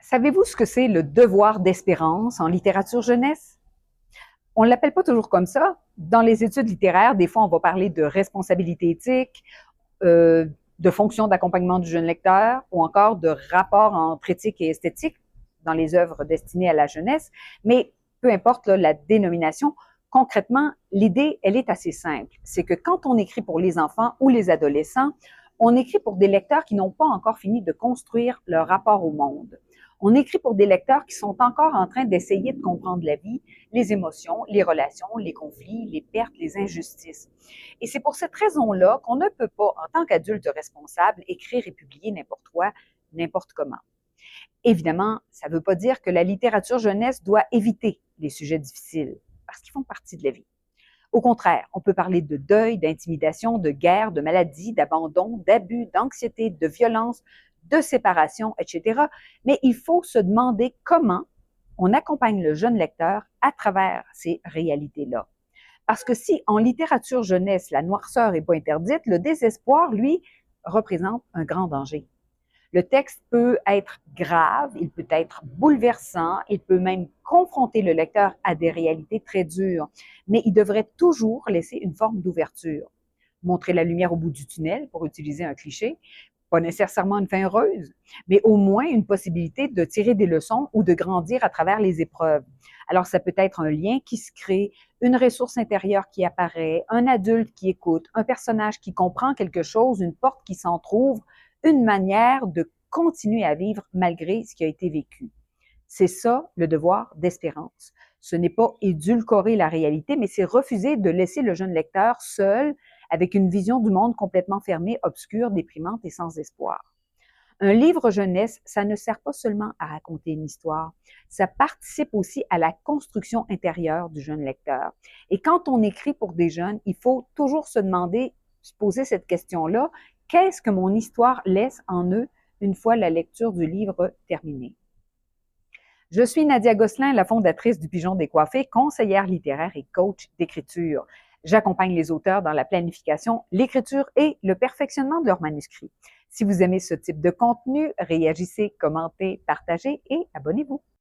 Savez-vous ce que c'est le devoir d'espérance en littérature jeunesse? On ne l'appelle pas toujours comme ça. Dans les études littéraires, des fois, on va parler de responsabilité éthique, de fonction d'accompagnement du jeune lecteur ou encore de rapport entre éthique et esthétique dans les œuvres destinées à la jeunesse. Mais peu importe là, la dénomination, concrètement, l'idée, elle est assez simple. C'est que quand on écrit pour les enfants ou les adolescents, on écrit pour des lecteurs qui n'ont pas encore fini de construire leur rapport au monde. On écrit pour des lecteurs qui sont encore en train d'essayer de comprendre la vie, les émotions, les relations, les conflits, les pertes, les injustices. Et c'est pour cette raison-là qu'on ne peut pas, en tant qu'adulte responsable, écrire et publier n'importe quoi, n'importe comment. Évidemment, ça ne veut pas dire que la littérature jeunesse doit éviter les sujets difficiles, parce qu'ils font partie de la vie. Au contraire, on peut parler de deuil, d'intimidation, de guerre, de maladie, d'abandon, d'abus, d'anxiété, de violence, de séparation, etc. Mais il faut se demander comment on accompagne le jeune lecteur à travers ces réalités-là. Parce que si en littérature jeunesse, la noirceur n'est pas interdite, le désespoir, lui, représente un grand danger. Le texte peut être grave, il peut être bouleversant, il peut même confronter le lecteur à des réalités très dures, mais il devrait toujours laisser une forme d'ouverture. Montrer la lumière au bout du tunnel, pour utiliser un cliché, pas nécessairement une fin heureuse, mais au moins une possibilité de tirer des leçons ou de grandir à travers les épreuves. Alors, ça peut être un lien qui se crée, une ressource intérieure qui apparaît, un adulte qui écoute, un personnage qui comprend quelque chose, une porte qui s'entrouvre, une manière de continuer à vivre malgré ce qui a été vécu. C'est ça, le devoir d'espérance. Ce n'est pas édulcorer la réalité, mais c'est refuser de laisser le jeune lecteur seul avec une vision du monde complètement fermée, obscure, déprimante et sans espoir. Un livre jeunesse, ça ne sert pas seulement à raconter une histoire, ça participe aussi à la construction intérieure du jeune lecteur. Et quand on écrit pour des jeunes, il faut toujours se demander, se poser cette question-là, qu'est-ce que mon histoire laisse en eux une fois la lecture du livre terminée? Je suis Nadia Gosselin, la fondatrice du Pigeon décoiffé, conseillère littéraire et coach d'écriture. J'accompagne les auteurs dans la planification, l'écriture et le perfectionnement de leurs manuscrits. Si vous aimez ce type de contenu, réagissez, commentez, partagez et abonnez-vous.